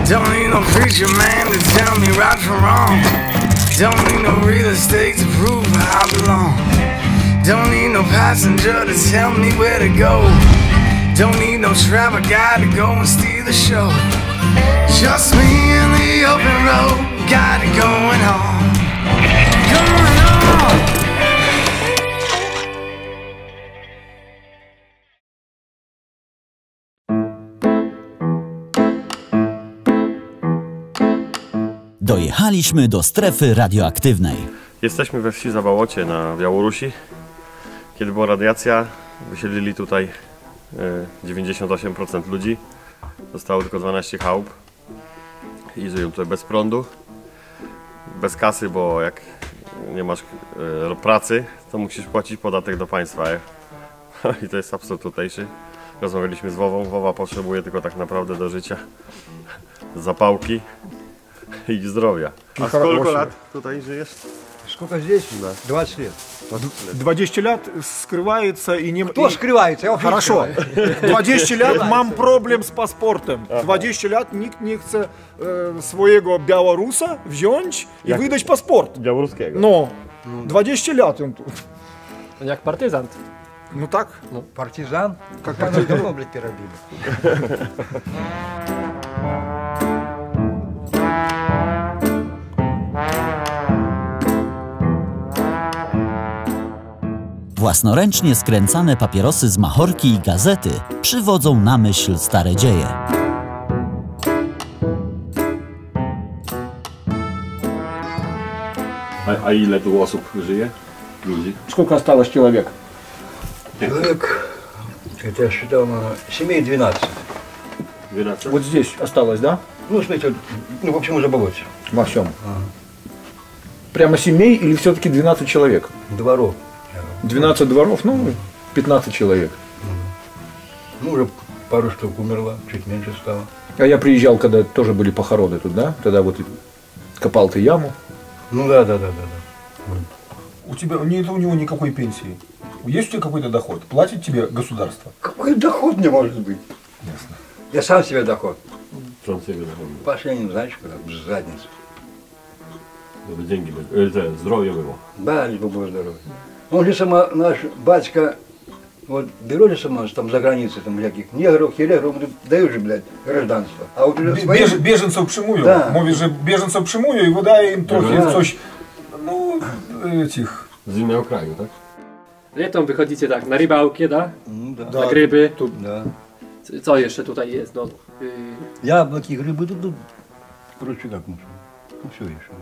Don't need no preacher man to tell me right from wrong. Don't need no real estate to prove I belong. Don't need no passenger to tell me where to go. Don't need no travel guy to go and steal the show. Just me in the open road, got it going on. Going on. Dojechaliśmy do strefy radioaktywnej. Jesteśmy we wsi Zabałocie na Białorusi. Kiedy była radiacja, wysiedlili tutaj 98% ludzi. Zostało tylko 12 chałup i żyją tutaj bez prądu, bez kasy, bo jak nie masz pracy, to musisz płacić podatek do państwa. I to jest absurd tutejszy. Rozmawialiśmy z Wową. Wowa potrzebuje tylko tak naprawdę do życia zapałki i zdrowia. A сколько lat tutaj żyjesz? Сколько здесь? 20 лет. 20 lat скрывается и не... Кто скрывается? Я Хорошо. 20 lat mam problem z paszportem. 20 lat nikt nie chce swojego Białorusa wziąć i wydać paszport. Białoruskiego. No. 20 lat on tu. Jak partyzant. No tak. Ну, партизан. Как партизан давно, блядь, перебили. Własnoręcznie skręcane papierosy z Mahorki i gazety przywodzą na myśl stare dzieje. A ile tu osób żyje? Ludzi? Сколько осталось человек? Человек, это я считал, семей 12. 12? Вот здесь осталось, да? Ну, смотрите, ну, в общем, уже болоте. Во всем. Прямо семей или все-таки 12 человек? Дворов. 12 дворов, ну, 15 человек. Ну, уже пару штук умерло, чуть меньше стало. А я приезжал, когда тоже были похороны тут, да? Тогда вот копал ты яму. Ну, да. У тебя нет у него никакой пенсии. Есть у тебя какой-то доход? Платит тебе государство? Какой доход мне может быть? Ясно. Я сам себе доход. Сам себе доход. Пошли, знаешь, куда? В задницу. Żeby деньги были. Это здоровье было. Да, либо было здоровье. Он же сама, наш батька, вот берет же сама там за границей, там всяких негров, херегров, дают же, блядь, гражданство. А вот уже своим... Беженцев przymуją. Да. Mówisz, że bieżeńców przyjmują i wydaje im trochę coś, no, tych... Z innego kraju, tak? Latem wychodzicie tak na rybałkę, da? Да. Na gryby. Да. Co jeszcze tutaj jest? No, Яблоки, грибы, тут, короче, как можно. Ну, все еще.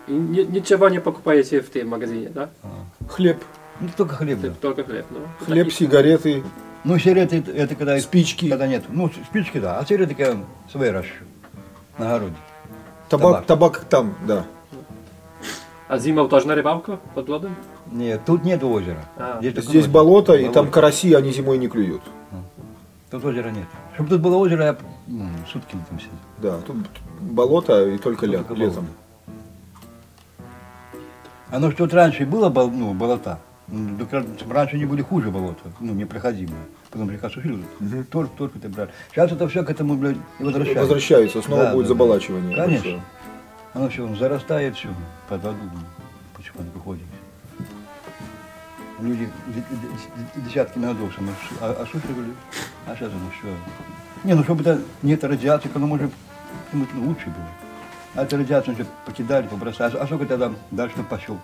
i niczego nie pokupujecie w tym magazynie, tak? Хлеб. Ну, только хлеб, да. Tylko chleb, no. Хлеб, сигареты, Ну, сигареты, это когда... спички. Когда нет. Ну, спички, да. А сигареты я свои ращу. На огороде. Табак там, да. A zimą też na rybałkę pod lodem? Нет, тут нет озера. Здесь болото, и там караси, они зимой не клюют. Тут озера нет. Чтобы тут было озеро, я сутки там сидел. Да, тут болото и только летом. Оно что вот раньше было болота, раньше они были хуже болота, непроходимые. Потом река сушила, торф это брали. Сейчас это все к этому, блядь, и возвращается. Возвращается, снова будет заболачивание. Конечно. Оно все зарастает, все, под воду потихоньку ходит. Люди десятки годов осушивали, а сейчас оно все. Не, ну чтобы это нет радиации, оно может лучше было. А эту радиацию уже покидали, побросали. А сколько тогда дальше пошел?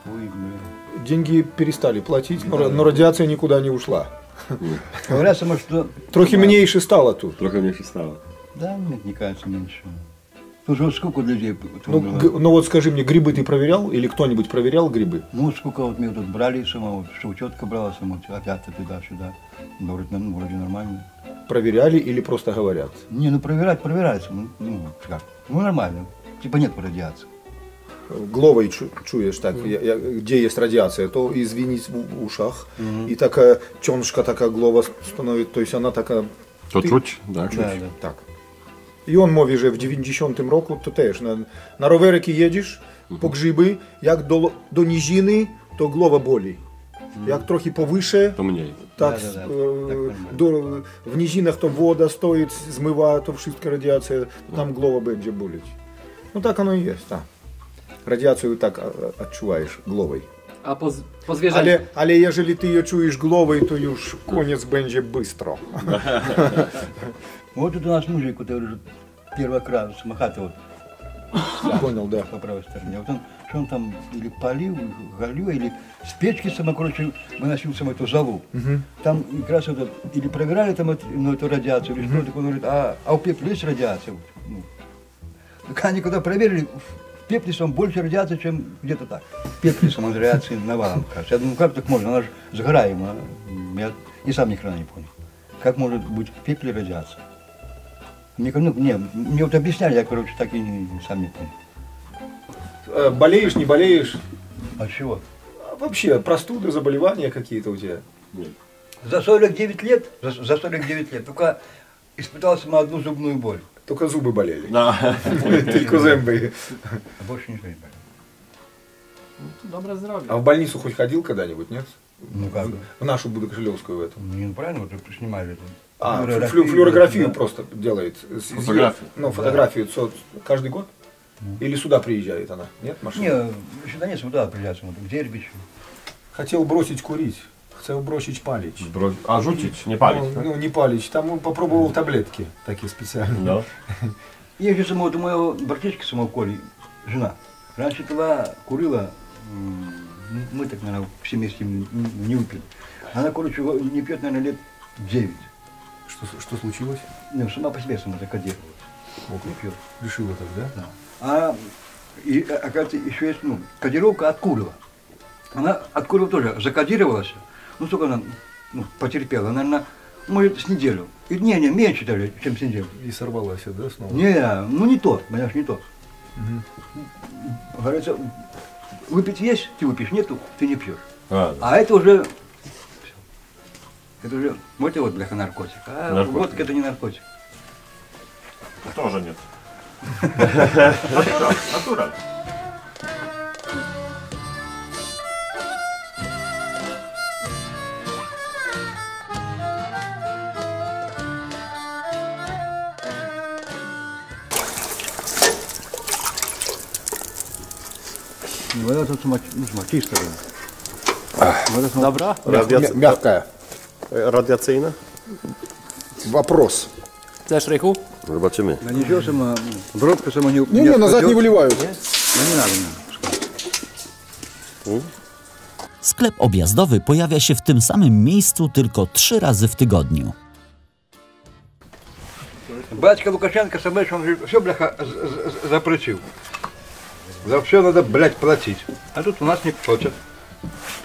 Деньги перестали платить, но радиация никуда не ушла. Говорят, само, что... Трохи меньше стало тут. Трохи меньше стало. Да, нет, не кажется меньше. Тут же сколько людей... Ну вот скажи мне, грибы ты проверял? Или кто-нибудь проверял грибы? Ну сколько вот мы тут брали сама, вот шевчетка брала сама, опять туда-сюда. Вроде нормально. Проверяли или просто говорят? Не, ну проверяется. Ну как? Ну нормально. Типа нет радиации. Головой чуешь так, где есть радиация, то и звенит в ушах, и такая чоншка, такая голова становится, то есть она такая... То чуть, да, чуть. Да. Так. I on mówi, że w 90 roku to też na rowerek jedziesz po grzyby, jak do niziny, to głowa boli. Jak trochę powyżej, To mniej. tak, w nizinach to woda stoi, zmywa to wszystko radiacja, tam głowa będzie boleć. No tak ono i jest, tak. Radiację tak odczuwasz głową. A po zwierzęciu? Ale jeżeli ty je czujesz głową, to już koniec będzie bystro. Вот тут у нас мужик, который уже первый раз самохата вот. Понял, да. По правой стороне. Вот он, что он там или полил, галю, или с печки само, короче, выносил саму эту залу. Там как раз вот, или проверяли там эту радиацию, или что, так он говорит, а у пепла есть радиация? Ну, так они когда проверили, в пепле самом больше радиации, чем где-то так. В пепле самой радиации навалом, кажется. Я думаю, как так можно, она же сгораема. Я и сам ни хрена не понял. Как может быть в пепле радиация? Мне вот объясняли, я, короче, так и сам не понял. Болеешь, не болеешь? От чего? Вообще, простуды, заболевания какие-то у тебя? Нет. За 49 лет только испытал сама одну зубную боль. Только зубы болели. Да. Только зубы. А больше ничего не болит. Dobre zdrowie. А в больницу хоть ходил когда-нибудь, нет? Ну как? В нашу Будокошелевскую в эту. Ну правильно, вот снимали это. А, флюорографию да. просто делает. Фотографию. Ну, фотографию каждый год? Или сюда приезжает она? Нет, машина? Не, сюда нет, сюда приезжают, вот, в Дербич. Хотел бросить курить. Хотел бросить палить. А жутить, не палить? Ну, не палить. Там он попробовал таблетки такие специальные. Да. Я же самого, у моего братишки самого Коли, жена. Раньше была, курила, мы так, наверное, в семействе не выпили. Она, короче, не пьет, наверное, лет 9. Что случилось? Ну, сама по себе сама закодировалась. Не пьет. Решила так, да? Да. Оказывается, еще есть, кодировка от курила. Она от курила тоже закодировалась. Ну, сколько она потерпела? Наверное, может, с неделю. И не, меньше даже, чем с неделю. И сорвалась, да, снова? Не то, понимаешь, не то. Говорится, выпить есть, ты выпьешь, нету, ты не пьешь. А это уже, вот и вот, бляха, наркотик. А Наркотик. водка это не наркотик. Тоже нет. Натураль. Вода тут чистая. Dobra? Мягкая. Radiacyjna? Вопрос. Chcesz, Rychu? Zobaczymy. Да ничего сама, дробка сама не... Не, назад не выливают. Ну не надо, Sklep objazdowy pojawia się w tym samym miejscu tylko 3 razy w tygodniu. Батька Лукашенко, самое, он же все, бляха, запретил. За все надо, блядь, платить. А тут у нас не платят.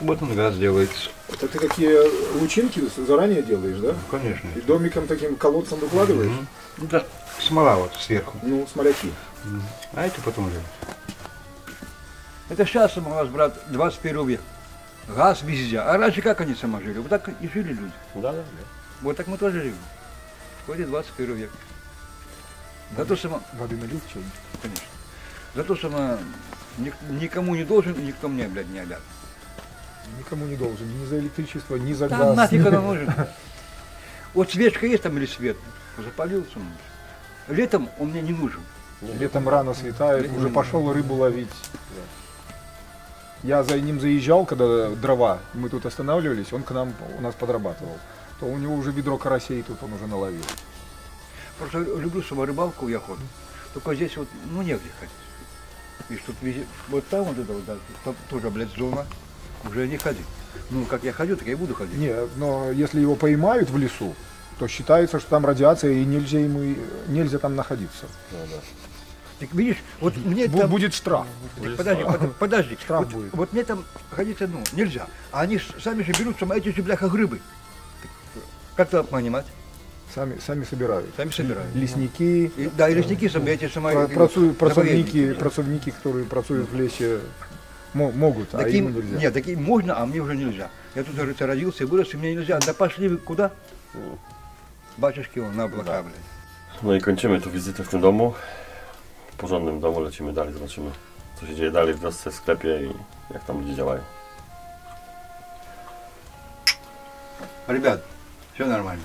Вот он газ делается. Это ты такие лучинки заранее делаешь, да? Конечно. И домиком таким колодцем выкладываешь? Ну, да, смола вот сверху. Ну, смоляки. А это потом уже. Это сейчас у нас, брат, 21 век. Газ везде. А раньше как они сама жили? Вот так и жили люди. Да. Вот так мы тоже живем. Входит 21 век. Зато сама... Воды налил чай? Конечно. Зато сама никому не должен, и никто мне, блядь, не обязан. Никому не должен. Ни за электричество, ни за Да газ. нафиг оно нужен. Вот свечка есть там или свет? Запалил сам. Летом он мне не нужен. Летом рано светает, уже пошел рыбу ловить. Я за ним заезжал, когда дрова, мы тут останавливались, он к нам, у нас подрабатывал. То у него уже ведро карасей тут он уже наловил. Просто люблю сама рыбалку и охоту. Только здесь вот, негде ходить. Видишь, тут везде, вот там вот это вот, да, там тоже, блядь, зона. Уже не ходи. Ну, как я ходю, так я и буду ходить. Не, но если его поймают в лесу, то считается, что там радиация и нельзя там находиться. Так видишь, вот мне там... Будет штраф. Подожди. Штраф будет. Вот мне там ходить нельзя. А они сами же берут сама эти же, бляха, грибы. Как это понимать? Сами собирают. Сами собирают. Лесники, Да, и лесники сами эти сама... Працовники, которые працуют в лесе, могут, а им нельзя. Нет, таким можно, а мне уже нельзя. Я тут, говорится, родился и вырос, и мне нельзя. Да пошли вы куда? Батюшки вон на облака, блядь. No i kończymy tu wizytę w tym domu. W porządnym domu lecimy dalej, zobaczymy co się dzieje dalej w wiosce, w sklepie i jak tam ludzie działają. Ребят, все нормально.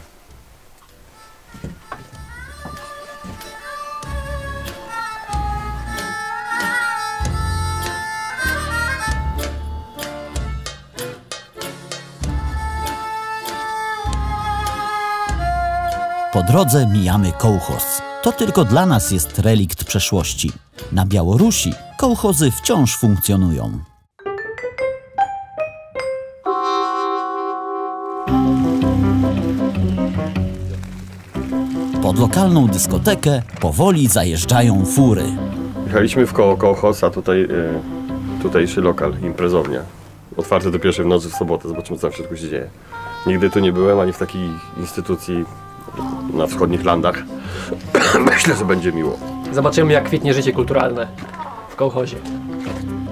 Po drodze mijamy kołchoz. To tylko dla nas jest relikt przeszłości. Na Białorusi kołchozy wciąż funkcjonują. Pod lokalną dyskotekę powoli zajeżdżają fury. Jechaliśmy w koło kołchoz, a tutaj tutejszy lokal, imprezownia. Otwarty do 1 w nocy w sobotę, zobaczymy co tam w środku się dzieje. Nigdy tu nie byłem, ani w takiej instytucji na wschodnich landach. Myślę, że będzie miło. Zobaczymy, jak kwitnie życie kulturalne w kołchozie.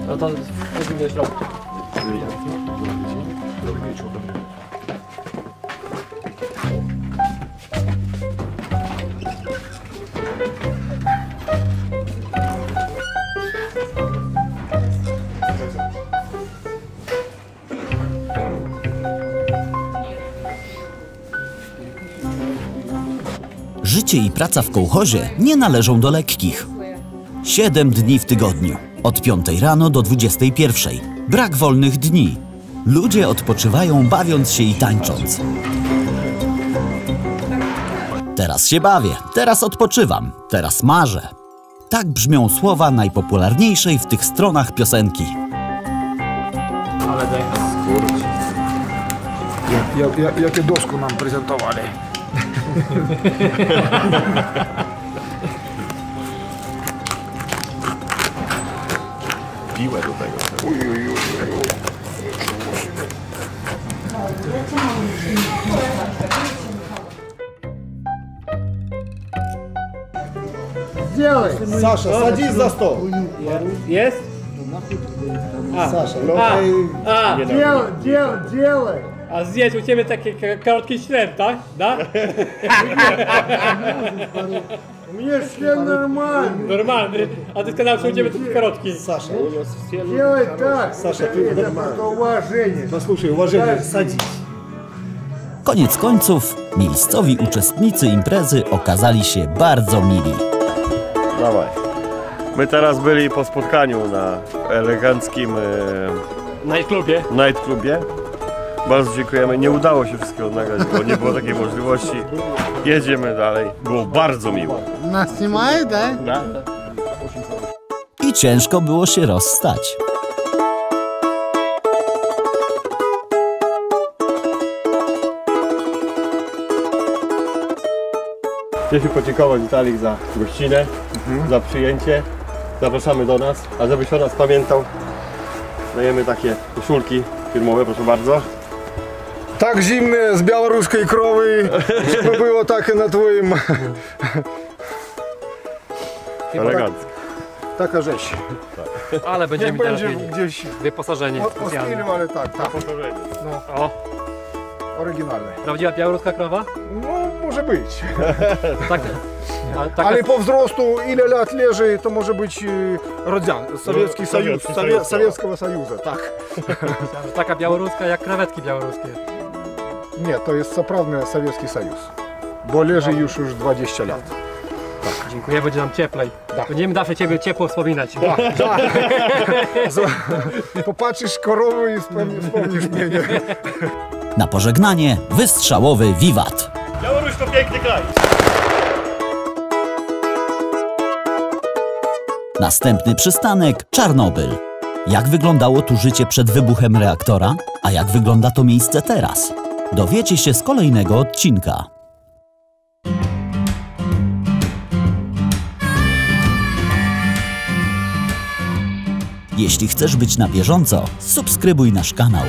No to do środka. Życie i praca w kołchozie nie należą do lekkich. 7 dni w tygodniu, od 5 rano do 21. Brak wolnych dni. Ludzie odpoczywają, bawiąc się i tańcząc. Teraz się bawię, teraz odpoczywam, teraz marzę. Tak brzmią słowa najpopularniejszej w tych stronach piosenki. Ale decha. Jakie dosku nam prezentowali. Piłę do tego. Саша, садись за стол. Jest? Саша, Делай! A zjedz u ciebie taki krótki ślep, tak? Da? У меня член нормальный. Normalny. A ty сказал, że u ciebie taki krótki. Саша, Делай так. Саша, ты Это просто уважение. послушай, уважение, садись. Koniec końców, miejscowi uczestnicy imprezy okazali się bardzo mili. Dawaj. My teraz byli po spotkaniu na eleganckim Nightclubie. nightclubie. Bardzo dziękujemy. Nie udało się wszystkiego nagrać, bo nie było takiej możliwości. Jedziemy dalej. Było bardzo miło. Нас снимают, да? Da? I ciężko było się rozstać. Chcieliśmy podziękować Witalik za gościnę, za przyjęcie. Zapraszamy do nas, a żebyś o nas pamiętał, dajemy takie koszulki firmowe, proszę bardzo. Так зимнее, с белорусской крови, чтобы было так и на твоем. Elegancko. Taka rzeź. Ale będziemy Jak mi teraz będzie mieli gdzieś wyposażenie specjalne. ostylowali, tak, tak, O, oryginalne. prawdziwa białoruska krowa? No, może być. Tak. Taka, Ale po wzrostu, ile lat leży, to może być Rodzian, Sowiecki Союз, Sowieckiego Союза, tak. taka białoruska jak krewetki białoruskie. Nie, to jest co prawda Sowiecki Союз, bo leży już 20 lat. Dziękuję, będzie nam cieplej. Będziemy zawsze ciebie ciepło wspominać. Popatrzysz korowę i wspomnisz mnie. Na pożegnanie wystrzałowy wiwat. Białoruś to piękny kraj. Następny przystanek Czarnobyl. Jak wyglądało tu życie przed wybuchem reaktora, a jak wygląda to miejsce teraz? Dowiecie się z kolejnego odcinka. Jeśli chcesz być na bieżąco, subskrybuj nasz kanał.